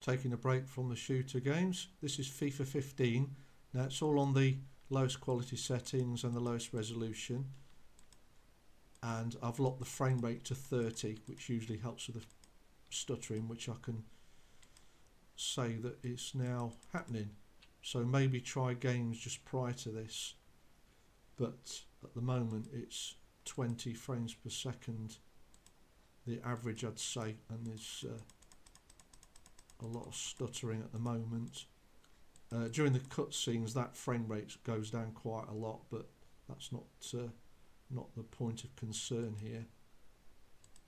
Taking a break from the shooter games. This is FIFA 15. Now it's all on the lowest quality settings and the lowest resolution, and I've locked the frame rate to 30, which usually helps with the stuttering, which I can say that it's now happening. So maybe try games just prior to this, but at the moment it's 20 frames per second, the average I'd say, and there's a lot of stuttering at the moment. During the cutscenes that frame rate goes down quite a lot, but that's not the point of concern here.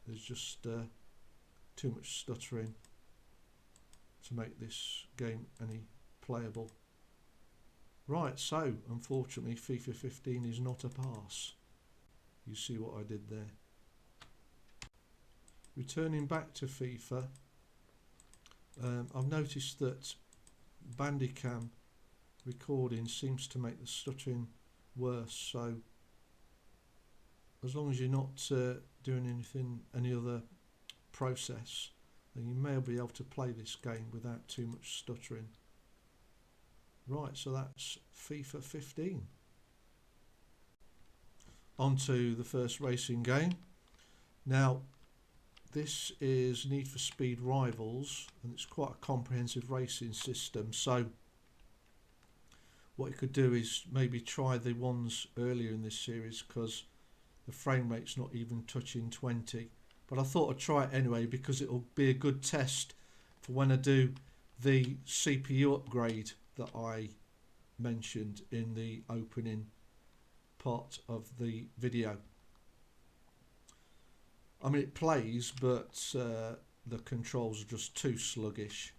There's just too much stuttering to make this game any playable. Right, so unfortunately FIFA 15 is not a pass. You see what I did there. Returning back to FIFA, I've noticed that Bandicam recording seems to make the stuttering worse, so as long as you're not doing any other process, then you may be able to play this game without too much stuttering. Right, so that's FIFA 15. On to the first racing game. Now this is Need for Speed Rivals, and it's quite a comprehensive racing system, so what you could do is maybe try the ones earlier in this series, because the frame rate's not even touching 20, but I thought I'd try it anyway because it'll be a good test for when I do the CPU upgrade that I mentioned in the opening part of the video. I mean, it plays, but the controls are just too sluggish.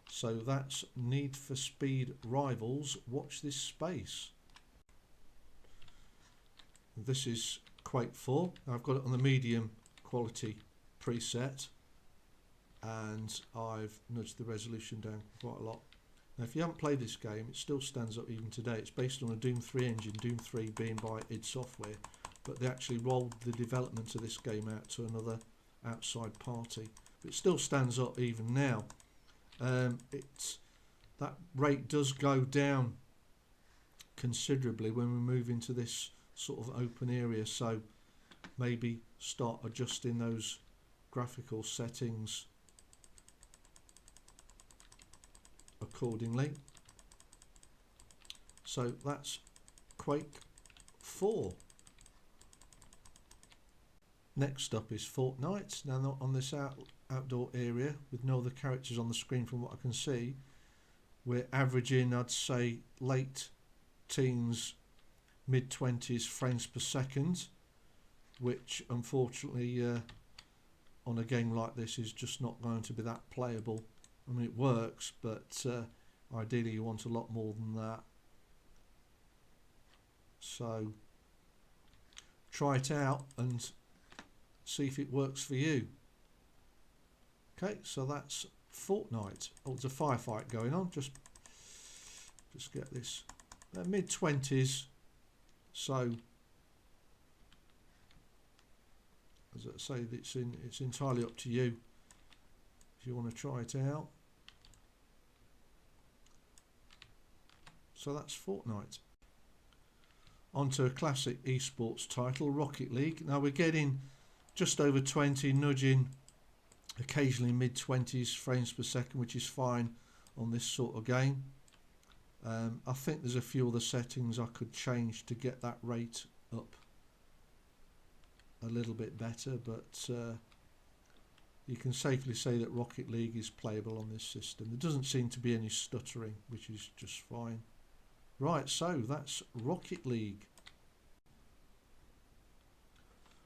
So that's Need for Speed Rivals. Watch this space. This is Quake 4. I've got it on the medium quality preset, and I've nudged the resolution down quite a lot. Now if you haven't played this game, it still stands up even today. It's based on a Doom 3 engine, Doom 3 being by id Software, but they actually rolled the development of this game out to another outside party. But it still stands up even now. That rate does go down considerably when we move into this sort of open area, so maybe start adjusting those graphical settings accordingly. So that's Quake 4. Next up is Fortnite. Now, not on this outdoor area with no other characters on the screen from what I can see. We're averaging, I'd say, late teens, mid-20s frames per second, which unfortunately on a game like this is just not going to be that playable. I mean, it works, but ideally you want a lot more than that. So try it out and see if it works for you. Okay, so that's Fortnite. Oh, there's a firefight going on. Just get this. Mid-20s. So, as I say, it's entirely up to you if you want to try it out. So that's Fortnite. On to a classic esports title, Rocket League. Now we're getting just over 20, nudging occasionally mid-20s frames per second, which is fine on this sort of game. I think there's a few other settings I could change to get that rate up a little bit better, but you can safely say that Rocket League is playable on this system. There doesn't seem to be any stuttering, which is just fine. Right, so that's Rocket League.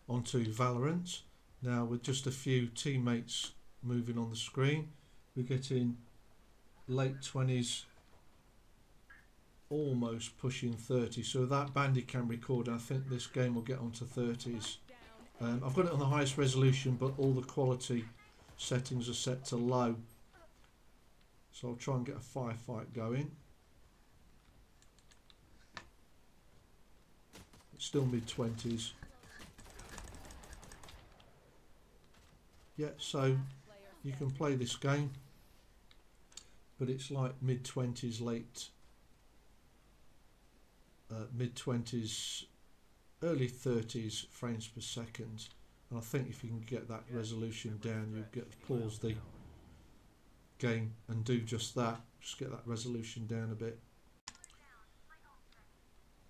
On to Valorant. Now with just a few teammates moving on the screen, we're getting late 20s, almost pushing 30. So that Bandicam recorder, I think this game will get onto 30s. I've got it on the highest resolution, but all the quality settings are set to low. So I'll try and get a firefight going. It's still mid-20s. Yeah, so you can play this game but it's like mid-20s, mid-20s, early 30s frames per second. And I think if you can get that resolution down, you get to pause the game and do just that. Just get that resolution down a bit.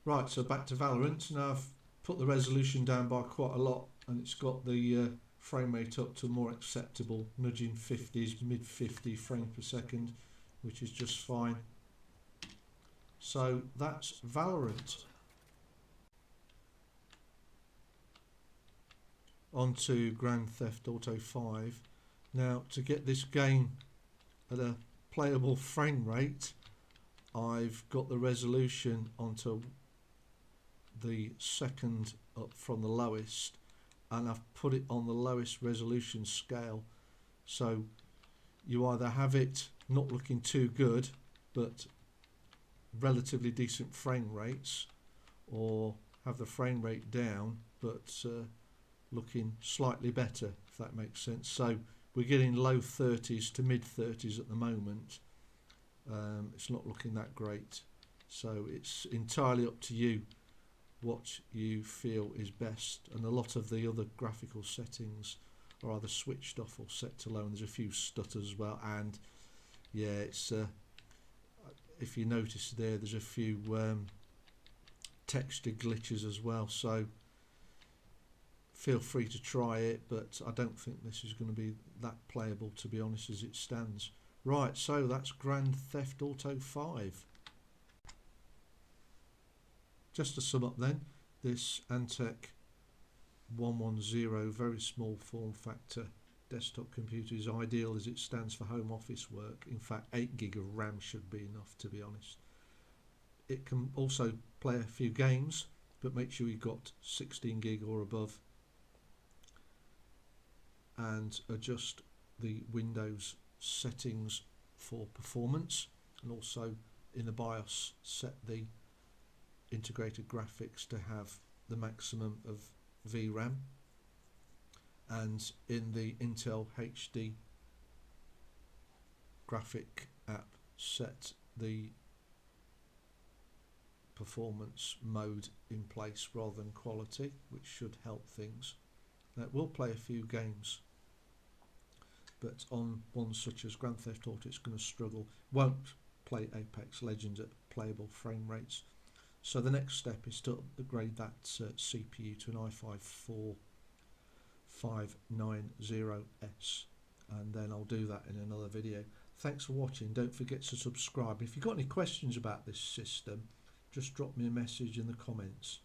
Right, so back to Valorant. Now I've put the resolution down by quite a lot, and it's got the frame rate up to more acceptable, nudging 50s, mid 50 frames per second, which is just fine. So that's Valorant. On to Grand Theft Auto 5. Now, to get this game at a playable frame rate, I've got the resolution onto the second up from the lowest, and I've put it on the lowest resolution scale, so you either have it not looking too good but relatively decent frame rates, or have the frame rate down but looking slightly better, if that makes sense. So we're getting low 30s to mid 30s at the moment. It's not looking that great, so it's entirely up to you what you feel is best, and a lot of the other graphical settings are either switched off or set to low, and there's a few stutters as well. And yeah, it's if you notice there's a few texture glitches as well, so feel free to try it, but I don't think this is going to be that playable, to be honest, as it stands. Right, so that's Grand Theft Auto 5. Just to sum up then, this Antec 110 very small form factor desktop computer is ideal as it stands for home office work. In fact, 8 gig of RAM should be enough, to be honest. It can also play a few games, but make sure you've got 16 gig or above, and adjust the Windows settings for performance, and also in the BIOS set the integrated graphics to have the maximum of VRAM, and in the Intel HD graphic app set the performance mode in place rather than quality, which should help things. Now, it will play a few games, but on ones such as Grand Theft Auto it's going to struggle. Won't play Apex Legends at playable frame rates. So the next step is to upgrade that CPU to an i5 4590S, and then I'll do that in another video. Thanks for watching. Don't forget to subscribe. If you've got any questions about this system, just drop me a message in the comments.